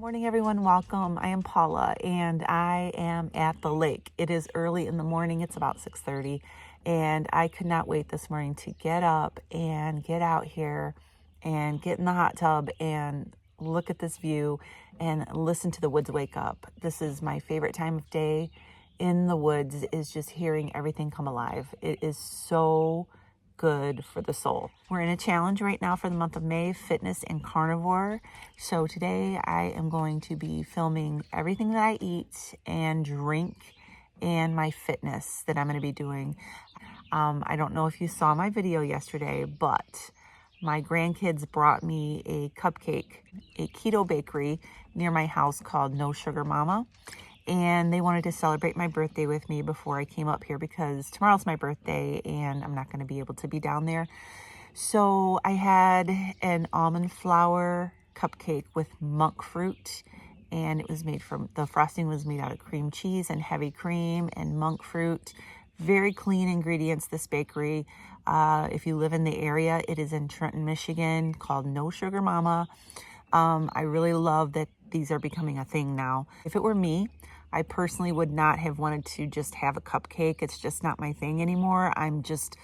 Morning everyone, welcome. I am Paula and I am at the lake. It is early in the morning, it's about 6:30, and I could not wait this morning to get up and get out here and get in the hot tub and look at this view and listen to the woods wake up. This is my favorite time of day in the woods, is just hearing everything come alive. It is so good for the soul. We're in a challenge right now for the month of May, fitness and carnivore. So today I am going to be filming everything that I eat and drink and my fitness that I'm going to be doing. I don't know if you saw my video yesterday, but my grandkids brought me a cupcake, a keto bakery near my house called No Sugar Mama. And they wanted to celebrate my birthday with me before I came up here because tomorrow's my birthday and I'm not going to be able to be down there. So I had an almond flour cupcake with monk fruit, and it was made from, the frosting was made out of cream cheese and heavy cream and monk fruit. Very clean ingredients, this bakery. If you live in the area, it is in Trenton, Michigan, called No Sugar Mama. I really love that these are becoming a thing now. If it were me, I personally would not have wanted to just have a cupcake. It's just not my thing anymore. I'm just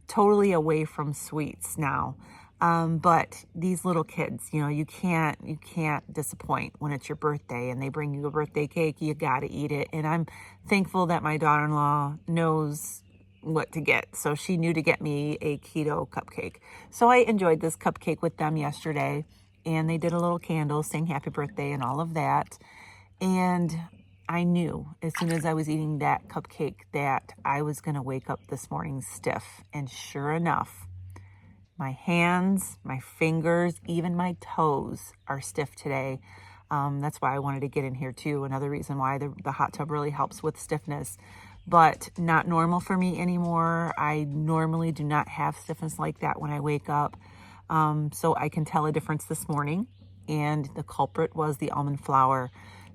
totally away from sweets now. But these little kids, you know, you can't disappoint when it's your birthday and they bring you a birthday cake. You got to eat it. And I'm thankful that my daughter-in-law knows what to get. So she knew to get me a keto cupcake. So I enjoyed this cupcake with them yesterday, and they did a little candle, sang happy birthday and all of that. And I knew as soon as I was eating that cupcake that I was going to wake up this morning stiff. And sure enough, my hands, my fingers, even my toes are stiff today. That's why I wanted to get in here too. Another reason why the hot tub really helps with stiffness, but not normal for me anymore. I normally do not have stiffness like that when I wake up. So I can tell a difference this morning, and the culprit was the almond flour.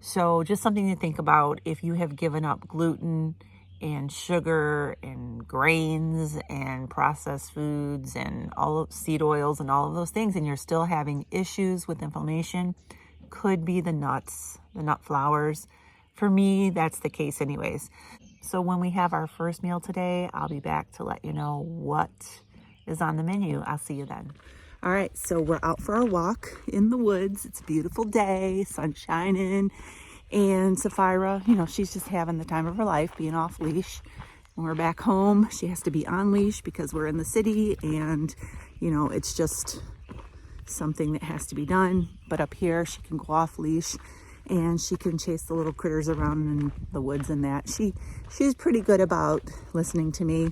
So just something to think about if you have given up gluten and sugar and grains and processed foods and all of seed oils and all of those things, and you're still having issues with inflammation. Could be the nuts, the nut flours. For me, that's the case anyways. So when we have our first meal today, I'll be back to let you know what is on the menu. I'll see you then. All right, so we're out for our walk in the woods. It's a beautiful day, sun shining, and Sapphira, you know, she's just having the time of her life being off leash. When we're back home, she has to be on leash because we're in the city, and, you know, it's just something that has to be done. But up here, she can go off leash and she can chase the little critters around in the woods and that. She's pretty good about listening to me.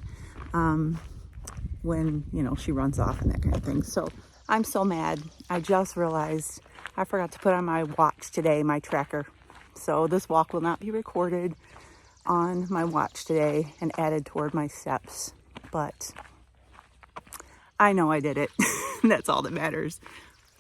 When, you know, she runs off and that kind of thing. So I'm so mad. I just realized I forgot to put on my watch today, my tracker. So this walk will not be recorded on my watch today and added toward my steps. But I know I did it. That's all that matters.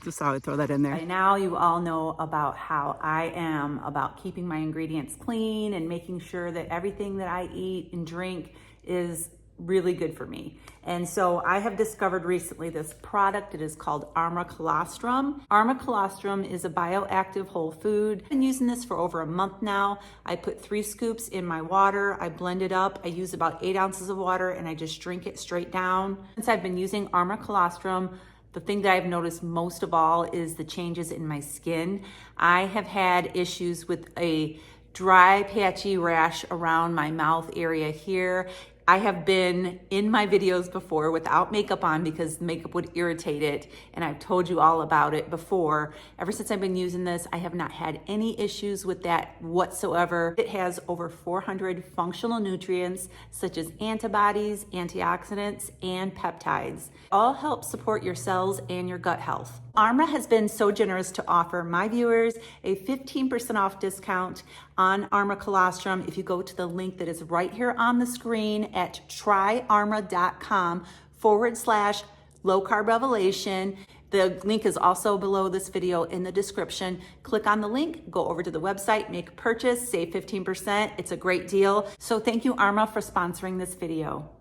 Just thought I would throw that in there. By now you all know about how I am about keeping my ingredients clean and making sure that everything that I eat and drink is really good for me. And so I have discovered recently this product. It is called Arma Colostrum. Arma Colostrum is a bioactive whole food. I've been using this for over a month now. I put 3 scoops in my water. I blend it up. I use about 8 ounces of water and I just drink it straight down. Since I've been using Arma Colostrum, the thing that I've noticed most of all is the changes in my skin. I have had issues with a dry, patchy rash around my mouth area here. I have been in my videos before without makeup on because makeup would irritate it, and I've told you all about it before. Ever since I've been using this, I have not had any issues with that whatsoever. It has over 400 functional nutrients such as antibodies, antioxidants, and peptides. All help support your cells and your gut health. Arma has been so generous to offer my viewers a 15% off discount on Arma Colostrum if you go to the link that is right here on the screen at tryarma.com/low carb revelation. The link is also below this video in the description. Click on the link, go over to the website, make a purchase, save 15%. It's a great deal. So thank you, Arma, for sponsoring this video.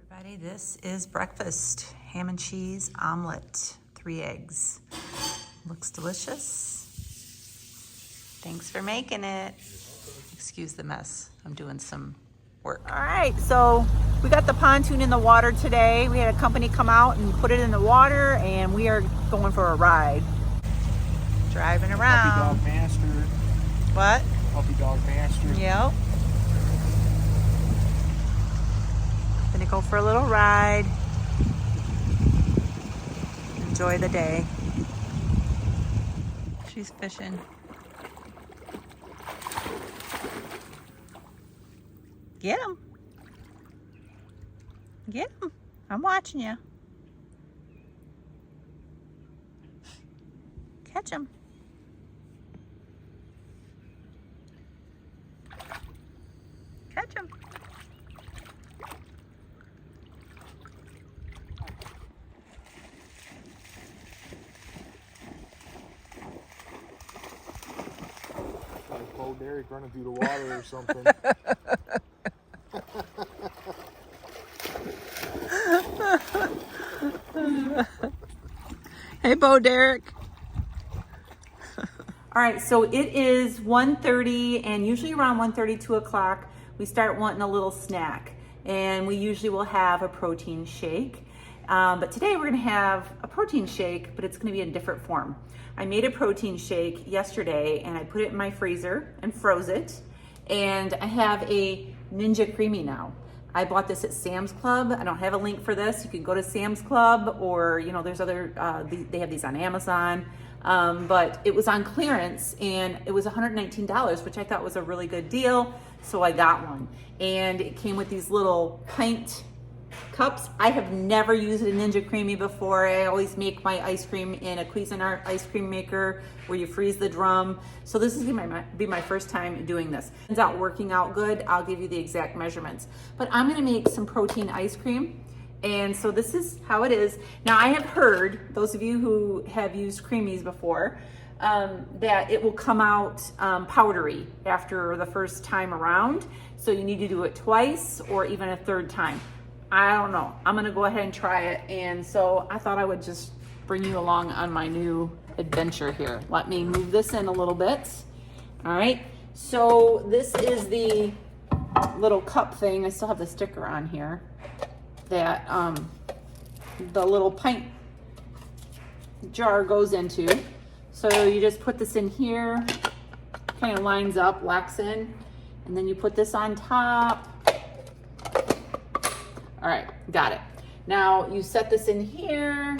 Everybody, this is breakfast. Ham and cheese omelet, 3 eggs. Looks delicious. Thanks for making it. Excuse the mess. I'm doing some work. All right, so we got the pontoon in the water today. We had a company come out and put it in the water, and we are going for a ride. Driving around. Puppy dog master. What? Puppy dog master. Yep. Gonna go for a little ride. Enjoy the day. She's fishing. Get him. Get him. I'm watching you. Catch him. Catch him. Like Bo Derek running through the water or something. Hey, Bo Derek. All right, so it is 1:30, and usually around 1:30, 2 o'clock, we start wanting a little snack. And we usually will have a protein shake. But today we're gonna have a protein shake, but it's gonna be in different form. I made a protein shake yesterday, and I put it in my freezer and froze it. And I have a Ninja Creamy now. I bought this at Sam's Club. I don't have a link for this. You can go to Sam's Club, or there's other, they have these on Amazon. But it was on clearance, and it was $119, which I thought was a really good deal. So I got one, and it came with these little pint cups. I have never used a Ninja Creamy before. I always make my ice cream in a Cuisinart ice cream maker where you freeze the drum. So this is gonna be my first time doing this. It's out working out good. I'll give you the exact measurements. But I'm gonna make some protein ice cream. And so this is how it is. Now I have heard, those of you who have used creamies before, that it will come out powdery after the first time around. So you need to do it twice or even a third time. I don't know. I'm gonna go ahead and try it. And so I thought I would just bring you along on my new adventure here. Let me move this in a little bit. All right. So this is the little cup thing. I still have the sticker on here that the little pint jar goes into. So you just put this in here, kind of lines up, locks in, and then you put this on top. All right, got it. Now you set this in here,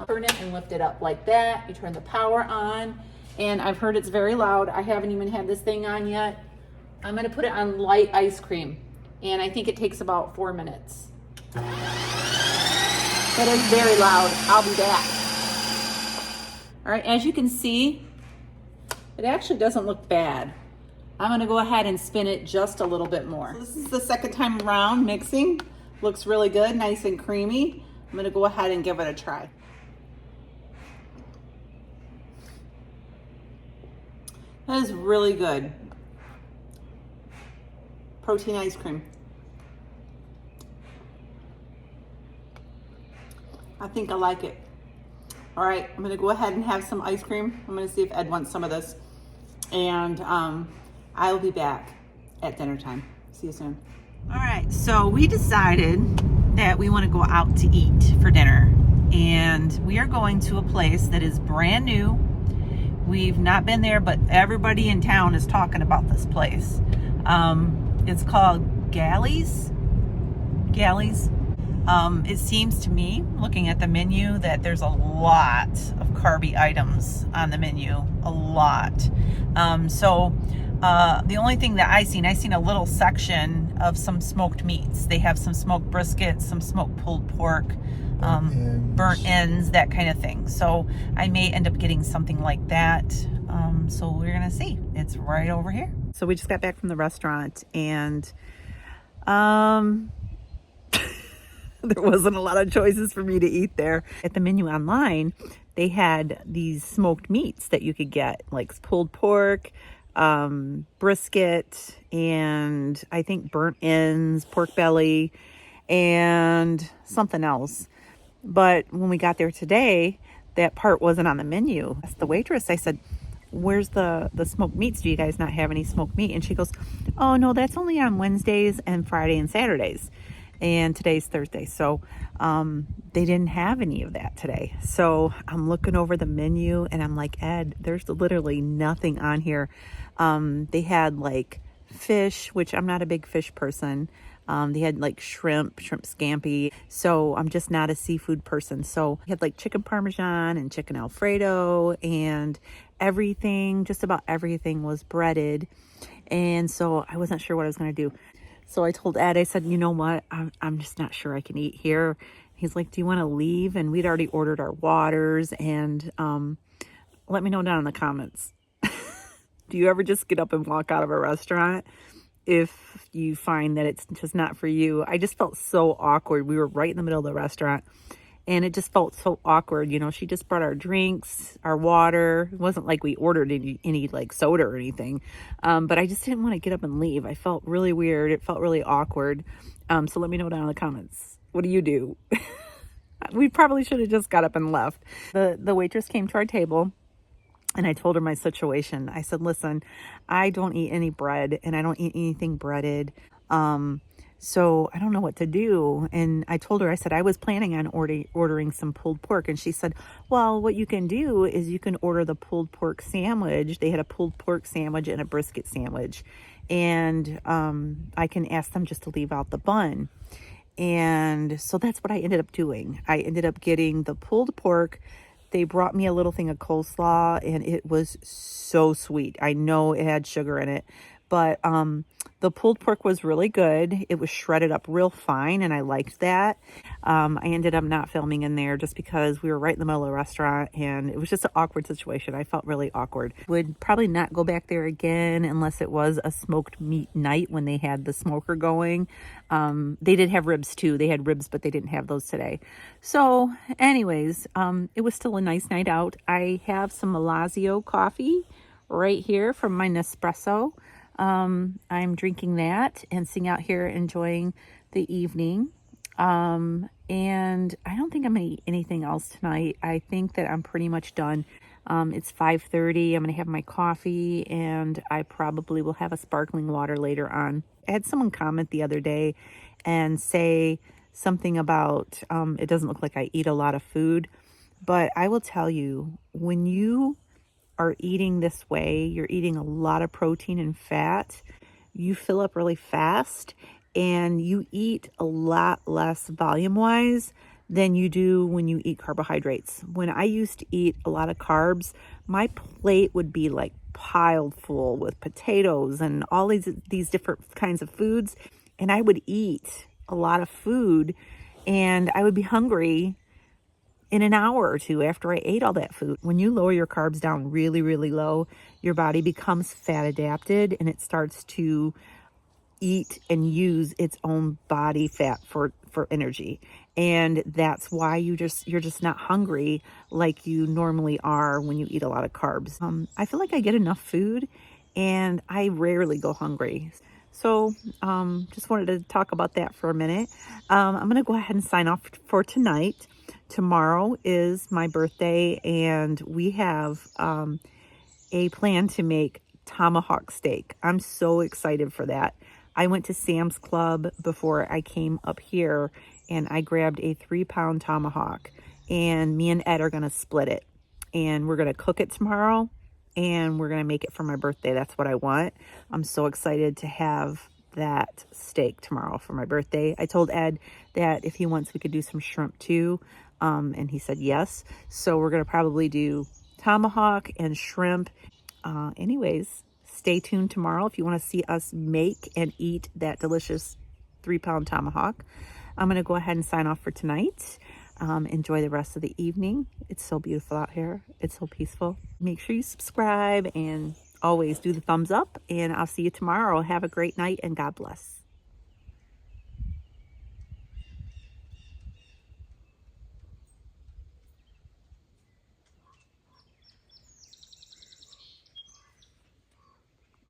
turn it and lift it up like that. You turn the power on, and I've heard it's very loud. I haven't even had this thing on yet. I'm gonna put it on light ice cream, and I think it takes about 4 minutes. That is very loud. I'll be back. All right, as you can see, it actually doesn't look bad. I'm gonna go ahead and spin it just a little bit more. So this is the second time around mixing. Looks really good, nice and creamy. I'm gonna go ahead and give it a try. That is really good. Protein ice cream. I think I like it. All right, I'm gonna go ahead and have some ice cream. I'm gonna see if Ed wants some of this. And I'll be back at dinner time. See you soon. All right, so we decided that we wanna go out to eat for dinner. And we are going to a place that is brand new. We've not been there, but everybody in town is talking about this place. It's called Galleys. It seems to me, looking at the menu, that there's a lot of carby items on the menu, a lot. The only thing that I seen a little section of some smoked meats. They have some smoked brisket, some smoked pulled pork, burnt ends, that kind of thing. So I may end up getting something like that. So we're gonna see. It's right over here. So we just got back from the restaurant, and there wasn't a lot of choices for me to eat there. At the menu online, they had these smoked meats that you could get, like pulled pork, brisket, and I think burnt ends, pork belly, and something else. But when we got there today, that part wasn't on the menu. I asked the waitress, I said, where's the smoked meats? Do you guys not have any smoked meat? And she goes, oh no, that's only on Wednesdays and Friday and Saturdays. And today's Thursday. So they didn't have any of that today. So I'm looking over the menu and I'm like, Ed, there's literally nothing on here. They had like fish, which I'm not a big fish person. They had like shrimp scampi. So I'm just not a seafood person. So we had like chicken parmesan and chicken Alfredo, and everything, just about everything was breaded. And so I wasn't sure what I was going to do. So I told Ed, I said, you know what? I'm just not sure I can eat here. He's like, do you want to leave? And we'd already ordered our waters. And let me know down in the comments. Do you ever just get up and walk out of a restaurant if you find that it's just not for you? I just felt so awkward. We were right in the middle of the restaurant, and it just felt so awkward. You know, she just brought our drinks, our water. It wasn't like we ordered any like soda or anything. But I just didn't want to get up and leave. I felt really weird. It felt really awkward. So let me know down in the comments. What do you do? We probably should have just got up and left. The waitress came to our table, and I told her my situation. I said, listen, I don't eat any bread, and I don't eat anything breaded. So I don't know what to do. And I told her, I said, I was planning on ordering some pulled pork. And she said, well, what you can do is you can order the pulled pork sandwich. They had a pulled pork sandwich and a brisket sandwich. And I can ask them just to leave out the bun. And so that's what I ended up doing. I ended up getting the pulled pork. They brought me a little thing of coleslaw, and it was so sweet. I know it had sugar in it, but the pulled pork was really good. It was shredded up real fine, and I liked that. I ended up not filming in there just because we were right in the middle of the restaurant, and it was just an awkward situation. I felt really awkward. Would probably not go back there again unless it was a smoked meat night when they had the smoker going. They did have ribs too. They had ribs, but they didn't have those today. So anyways, it was still a nice night out. I have some Malazio coffee right here from my Nespresso. I'm drinking that and sitting out here enjoying the evening. And I don't think I'm going to eat anything else tonight. I think that I'm pretty much done. It's 5:30. I'm going to have my coffee, and I probably will have a sparkling water later on. I had someone comment the other day and say something about, it doesn't look like I eat a lot of food, but I will tell you, when you are eating this way, you're eating a lot of protein and fat, you fill up really fast, and you eat a lot less volume-wise than you do when you eat carbohydrates. When I used to eat a lot of carbs, my plate would be like piled full with potatoes and all these different kinds of foods, and I would eat a lot of food, and I would be hungry in an hour or two after I ate all that food. When you lower your carbs down really, really low, your body becomes fat adapted, and it starts to eat and use its own body fat for energy. And that's why you're just not hungry like you normally are when you eat a lot of carbs. I feel like I get enough food, and I rarely go hungry. So just wanted to talk about that for a minute. I'm going to go ahead and sign off for tonight. Tomorrow is my birthday, and we have a plan to make tomahawk steak. I'm so excited for that. I went to Sam's Club before I came up here, and I grabbed a 3-pound tomahawk, and me and Ed are going to split it, and we're going to cook it tomorrow, and we're going to make it for my birthday. That's what I want. I'm so excited to have that steak tomorrow for my birthday. I told Ed that if he wants, we could do some shrimp too. And he said yes. So we're going to probably do tomahawk and shrimp. Anyways, stay tuned tomorrow if you want to see us make and eat that delicious 3-pound tomahawk. I'm going to go ahead and sign off for tonight. Enjoy the rest of the evening. It's so beautiful out here. It's so peaceful. Make sure you subscribe and always do the thumbs up, and I'll see you tomorrow. Have a great night, and God bless.